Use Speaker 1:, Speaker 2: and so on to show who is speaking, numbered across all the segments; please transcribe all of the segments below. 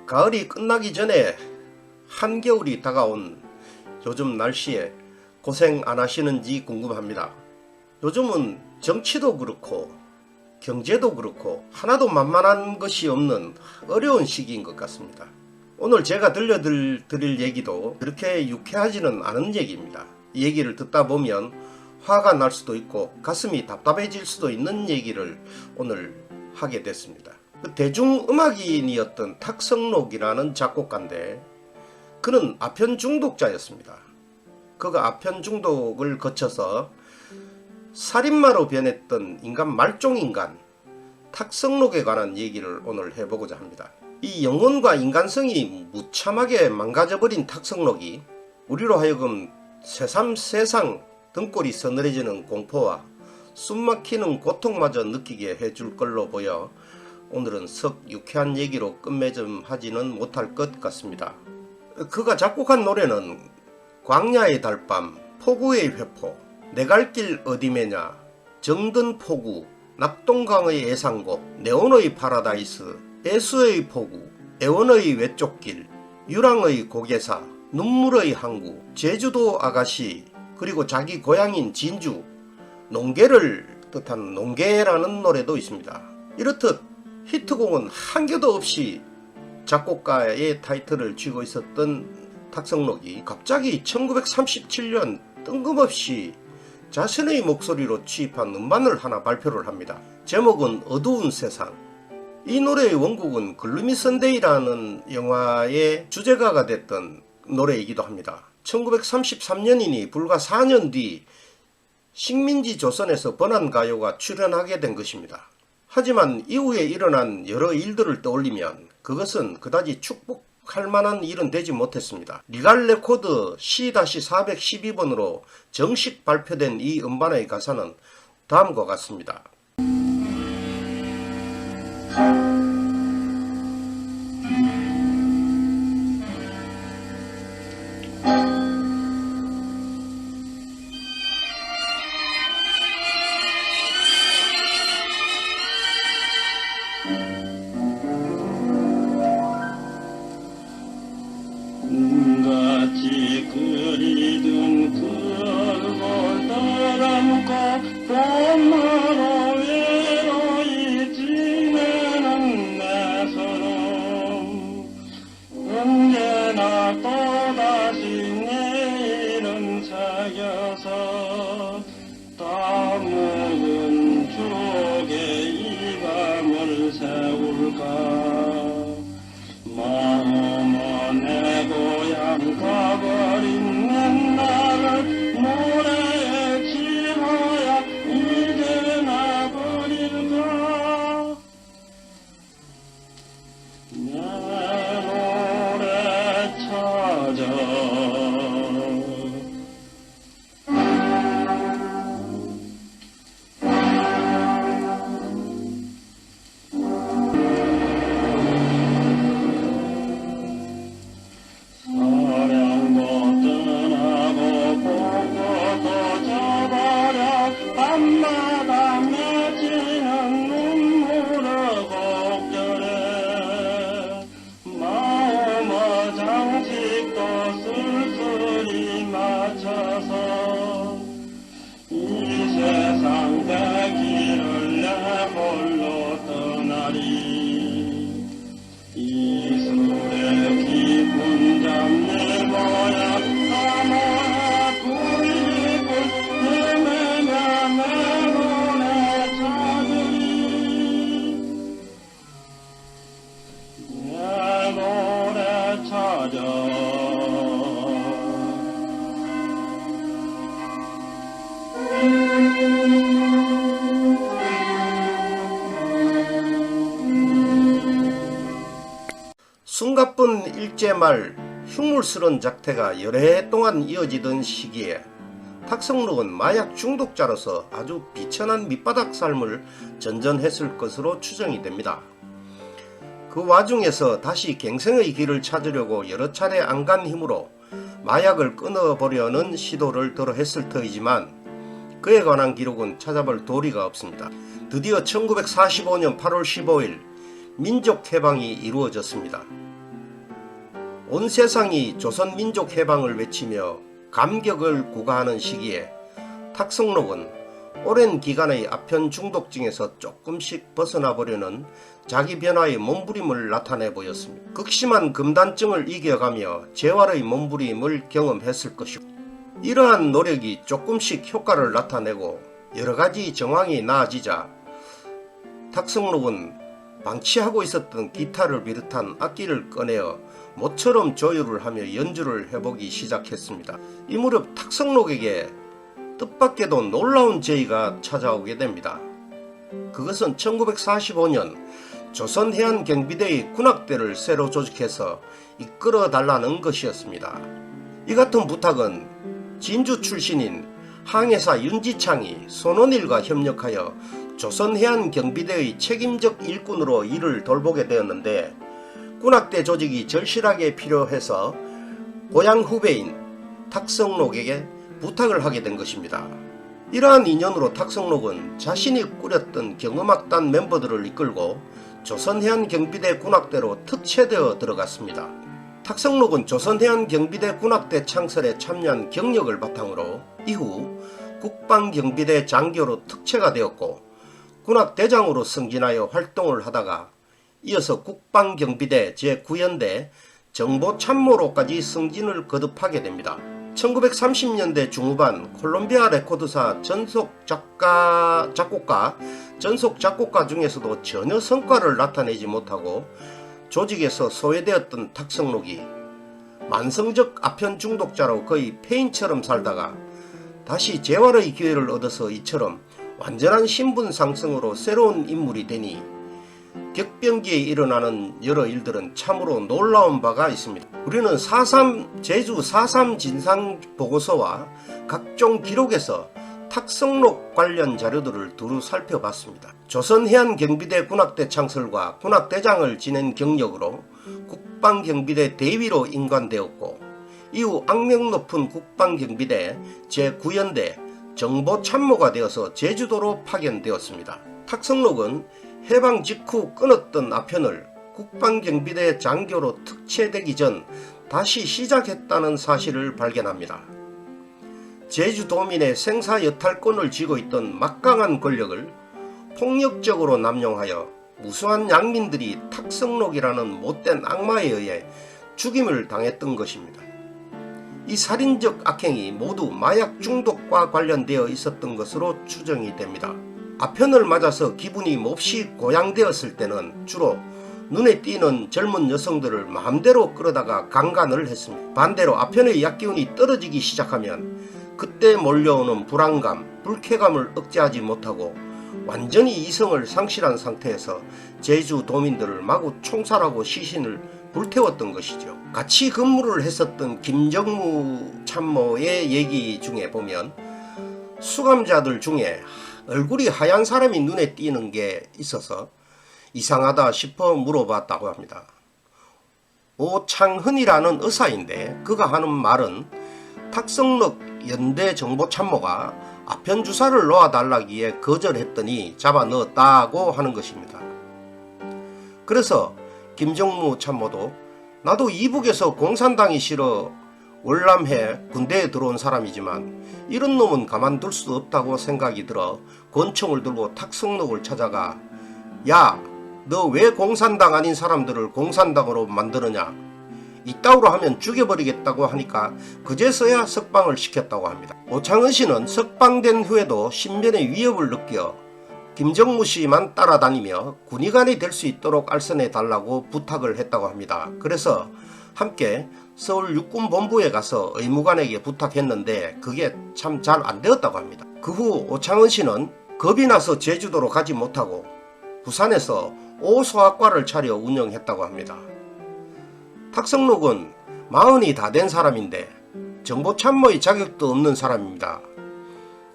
Speaker 1: 가을이 끝나기 전에 한겨울이 다가온 요즘 날씨에 고생 안 하시는지 궁금합니다. 요즘은 정치도 그렇고 경제도 그렇고 하나도 만만한 것이 없는 어려운 시기인 것 같습니다. 오늘 제가 들려드릴 얘기도 그렇게 유쾌하지는 않은 얘기입니다. 이 얘기를 듣다 보면 화가 날 수도 있고 가슴이 답답해질 수도 있는 얘기를 오늘 하게 됐습니다. 그 대중음악인이었던 탁성록이라는 작곡가인데 그는 아편 중독자였습니다. 그가 아편 중독을 거쳐서 살인마로 변했던 인간, 말종인간 탁성록에 관한 얘기를 오늘 해보고자 합니다. 이 영혼과 인간성이 무참하게 망가져버린 탁성록이 우리로 하여금 새삼세상 등골이 서늘해지는 공포와 숨막히는 고통마저 느끼게 해줄 걸로 보여 오늘은 썩 유쾌한 얘기로 끝맺음하지는 못할 것 같습니다. 그가 작곡한 노래는 광야의 달밤, 폭우의 회포, 내 갈 길 어디매냐, 정든 폭우, 낙동강의 예상곡, 네온의 파라다이스, 애수의 폭우, 애원의 외쪽길, 유랑의 고개사, 눈물의 항구, 제주도 아가씨, 그리고 자기 고향인 진주, 농계를 뜻한 농계라는 노래도 있습니다. 이렇듯 히트곡은 한 개도 없이 작곡가의 타이틀을 쥐고 있었던 탁성록이 갑자기 1937년 뜬금없이 자신의 목소리로 취입한 음반을 하나 발표를 합니다. 제목은 어두운 세상. 이 노래의 원곡은 글루미 선데이라는 영화의 주제가가 됐던 노래이기도 합니다. 1933년이니 불과 4년 뒤 식민지 조선에서 번안가요가 출연하게 된 것입니다. 하지만 이후에 일어난 여러 일들을 떠올리면 그것은 그다지 축복할 만한 일은 되지 못했습니다. 리갈 레코드 C-412번으로 정식 발표된 이 음반의 가사는 다음과 같습니다.
Speaker 2: 같이 그리던 그 얼굴 떠안고 봄으로 외로이 지내는 내 서름 언제나 또다시 내일은 새겨서 땀 묵은 추억에 이 밤을 세울까 마음은 내 고향 가버린 옛날을 노래에 지어야 이제 나버릴까 내 노래 찾아 밤마다 맺히는 눈물을 곡절해 마음의 장식도 쓸쓸히 맞춰서 이 세상 대길을 내 홀로 떠나리 이술의 깊은 잠들 모양 사모의 구입을
Speaker 1: 숨가쁜 일제말 흉물스런 작태가 여러 해 동안 이어지던 시기에 탁성록은 마약 중독자로서 아주 비천한 밑바닥 삶을 전전했을 것으로 추정이 됩니다. 그 와중에서 다시 갱생의 길을 찾으려고 여러 차례 안간 힘으로 마약을 끊어보려는 시도를 들어 했을 터이지만 그에 관한 기록은 찾아볼 도리가 없습니다. 드디어 1945년 8월 15일 민족해방이 이루어졌습니다. 온 세상이 조선민족 해방을 외치며 감격을 구가하는 시기에 탁성록은 오랜 기간의 아편 중독증에서 조금씩 벗어나 보려는 자기 변화의 몸부림을 나타내 보였습니다. 극심한 금단증을 이겨가며 재활의 몸부림을 경험했을 것이고, 이러한 노력이 조금씩 효과를 나타내고 여러가지 정황이 나아지자 탁성록은 방치하고 있었던 기타를 비롯한 악기를 꺼내어 모처럼 조율을 하며 연주를 해보기 시작했습니다. 이 무렵 탁성록에게 뜻밖에도 놀라운 제의가 찾아오게 됩니다. 그것은 1945년 조선해안경비대의 군악대를 새로 조직해서 이끌어 달라는 것이었습니다. 이 같은 부탁은 진주 출신인 항해사 윤지창이 손원일과 협력하여 조선해안경비대의 책임적 일꾼으로 이를 돌보게 되었는데, 군악대 조직이 절실하게 필요해서 고향 후배인 탁성록에게 부탁을 하게 된 것입니다. 이러한 인연으로 탁성록은 자신이 꾸렸던 경음악단 멤버들을 이끌고 조선해안경비대 군악대로 특채되어 들어갔습니다. 탁성록은 조선해안경비대 군악대 창설에 참여한 경력을 바탕으로 이후 국방경비대 장교로 특채가 되었고 군악대장으로 승진하여 활동을 하다가 이어서 국방경비대 제9연대 정보참모로까지 승진을 거듭하게 됩니다. 1930년대 중후반 콜롬비아 레코드사 전속 작곡가 중에서도 전혀 성과를 나타내지 못하고 조직에서 소외되었던 탁성록이 만성적 아편 중독자로 거의 폐인처럼 살다가 다시 재활의 기회를 얻어서 이처럼 완전한 신분 상승으로 새로운 인물이 되니 격변기에 일어나는 여러 일들은 참으로 놀라운 바가 있습니다. 우리는 제주 4.3 진상보고서와 각종 기록에서 탁성록 관련 자료들을 두루 살펴봤습니다. 조선해안경비대 군악대 창설과 군악대장을 지낸 경력으로 국방경비대 대위로 임관되었고, 이후 악명 높은 국방경비대 제9연대 정보참모가 되어서 제주도로 파견되었습니다. 탁성록은 해방 직후 끊었던 아편을 국방경비대 장교로 특채되기 전 다시 시작했다는 사실을 발견합니다. 제주도민의 생사여탈권을 쥐고 있던 막강한 권력을 폭력적으로 남용하여 무수한 양민들이 탁성록이라는 못된 악마에 의해 죽임을 당했던 것입니다. 이 살인적 악행이 모두 마약 중독과 관련되어 있었던 것으로 추정이 됩니다. 아편을 맞아서 기분이 몹시 고양되었을 때는 주로 눈에 띄는 젊은 여성들을 마음대로 끌어다가 강간을 했습니다. 반대로 아편의 약기운이 떨어지기 시작하면 그때 몰려오는 불안감, 불쾌감을 억제하지 못하고 완전히 이성을 상실한 상태에서 제주 도민들을 마구 총살하고 시신을 불태웠던 것이죠. 같이 근무를 했었던 김정무 참모의 얘기 중에 보면 수감자들 중에 얼굴이 하얀 사람이 눈에 띄는 게 있어서 이상하다 싶어 물어봤다고 합니다. 오창흔이라는 의사인데 그가 하는 말은 탁성록 연대 정보참모가 아편 주사를 놓아달라기에 거절했더니 잡아 넣었다고 하는 것입니다. 그래서 김정무 참모도 나도 이북에서 공산당이 싫어 월남해 군대에 들어온 사람이지만 이런 놈은 가만둘 수 없다고 생각이 들어 권총을 들고 탁성록을 찾아가 야, 너 왜 공산당 아닌 사람들을 공산당으로 만드느냐, 이따위로 하면 죽여버리겠다고 하니까 그제서야 석방을 시켰다고 합니다. 오창은 씨는 석방된 후에도 신변의 위협을 느껴 김정무 씨만 따라다니며 군의관이 될 수 있도록 알선해 달라고 부탁을 했다고 합니다. 그래서 함께 서울 육군본부에 가서 의무관에게 부탁했는데 그게 참 잘 안 되었다고 합니다. 그 후 오창은 씨는 겁이 나서 제주도로 가지 못하고 부산에서 오소학과를 차려 운영했다고 합니다. 탁성록은 40이 다 된 사람인데 정보참모의 자격도 없는 사람입니다.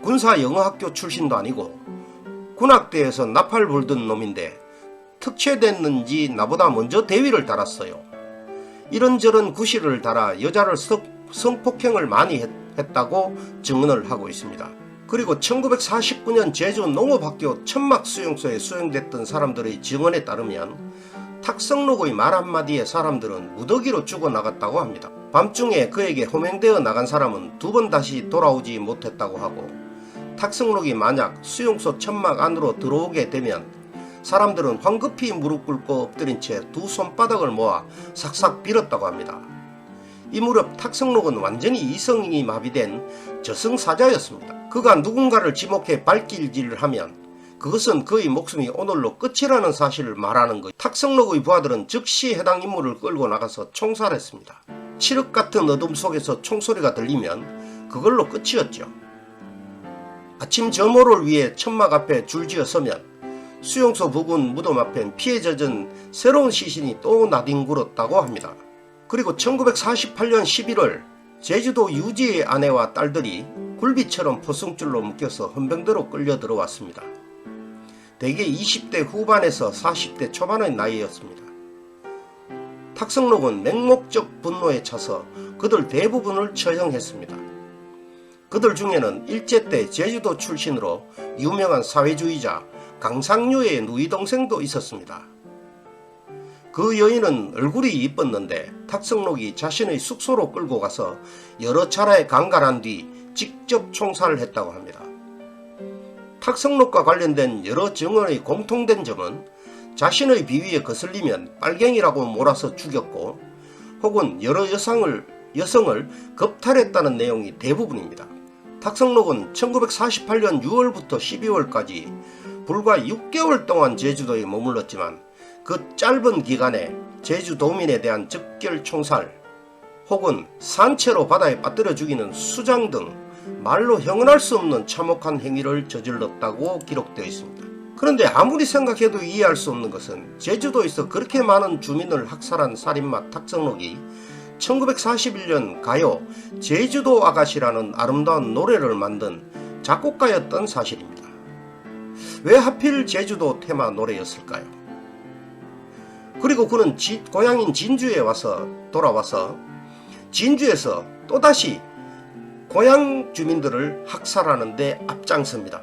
Speaker 1: 군사영어학교 출신도 아니고 군악대에서 나팔 불던 놈인데 특채됐는지 나보다 먼저 대위를 달았어요. 이런저런 구실을 달아 여자를 성폭행을 많이 했다고 증언을 하고 있습니다. 그리고 1949년 제주 농업학교 천막수용소에 수용됐던 사람들의 증언에 따르면 탁성록의 말 한마디에 사람들은 무더기로 죽어나갔다고 합니다. 밤중에 그에게 호명되어 나간 사람은 2번 다시 돌아오지 못했다고 하고, 탁성록이 만약 수용소 천막 안으로 들어오게 되면 사람들은 황급히 무릎 꿇고 엎드린 채 2 손바닥을 모아 싹싹 빌었다고 합니다. 이 무렵 탁성록은 완전히 이성이 마비된 저승사자였습니다. 그가 누군가를 지목해 발길질을 하면 그것은 그의 목숨이 오늘로 끝이라는 사실을 말하는 것. 탁성록의 부하들은 즉시 해당 인물을 끌고 나가서 총살했습니다. 칠흑 같은 어둠 속에서 총소리가 들리면 그걸로 끝이었죠. 아침 점호를 위해 천막 앞에 줄지어 서면 수용소 부근 무덤 앞엔 피에 젖은 새로운 시신이 또 나뒹굴었다고 합니다. 그리고 1948년 11월 제주도 유지의 아내와 딸들이 굴비처럼 포승줄로 묶여서 헌병대로 끌려 들어왔습니다. 대개 20대 후반에서 40대 초반의 나이였습니다. 탁성록은 맹목적 분노에 차서 그들 대부분을 처형했습니다. 그들 중에는 일제 때 제주도 출신으로 유명한 사회주의자 강상류의 누이 동생도 있었습니다. 그 여인은 얼굴이 이뻤는데 탁성록이 자신의 숙소로 끌고 가서 여러 차례 강간한 뒤 직접 총살을 했다고 합니다. 탁성록과 관련된 여러 증언의 공통된 점은 자신의 비위에 거슬리면 빨갱이라고 몰아서 죽였고, 혹은 여러 여성을 겁탈했다는 내용이 대부분입니다. 탁성록은 1948년 6월부터 12월까지 불과 6개월 동안 제주도에 머물렀지만 그 짧은 기간에 제주도민에 대한 즉결 총살 혹은 산채로 바다에 빠뜨려 죽이는 수장 등 말로 형언할 수 없는 참혹한 행위를 저질렀다고 기록되어 있습니다. 그런데 아무리 생각해도 이해할 수 없는 것은 제주도에서 그렇게 많은 주민을 학살한 살인마 탁성록이 1941년 가요 제주도 아가씨라는 아름다운 노래를 만든 작곡가였던 사실입니다. 왜 하필 제주도 테마 노래였을까요? 그리고 그는 고향인 진주에 돌아와서 진주에서 또다시 고향 주민들을 학살하는 데 앞장섭니다.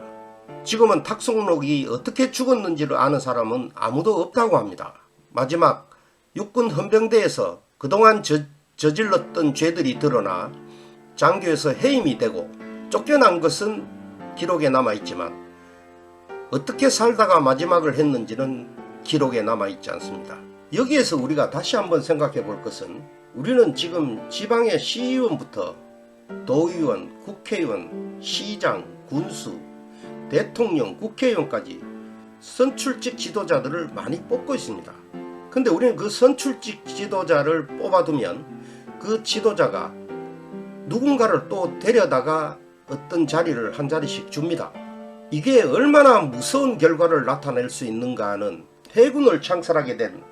Speaker 1: 지금은 탁성록이 어떻게 죽었는지를 아는 사람은 아무도 없다고 합니다. 마지막 육군 헌병대에서 그동안 저질렀던 죄들이 드러나 장교에서 해임이 되고 쫓겨난 것은 기록에 남아있지만 어떻게 살다가 마지막을 했는지는 기록에 남아있지 않습니다. 여기에서 우리가 다시 한번 생각해 볼 것은, 우리는 지금 지방의 시의원부터 도의원, 국회의원, 시장, 군수, 대통령, 국회의원까지 선출직 지도자들을 많이 뽑고 있습니다. 근데 우리는 그 선출직 지도자를 뽑아두면 그 지도자가 누군가를 또 데려다가 어떤 자리를 한 자리씩 줍니다. 이게 얼마나 무서운 결과를 나타낼 수 있는가는 해군을 창설하게 된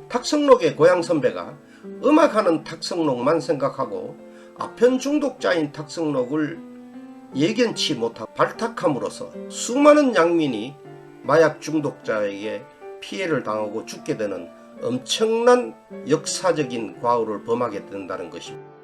Speaker 1: 탁성록의 고향 선배가 음악하는 탁성록만 생각하고 아편 중독자인 탁성록을 예견치 못하고 발탁함으로써 수많은 양민이 마약 중독자에게 피해를 당하고 죽게 되는 엄청난 역사적인 과오를 범하게 된다는 것입니다.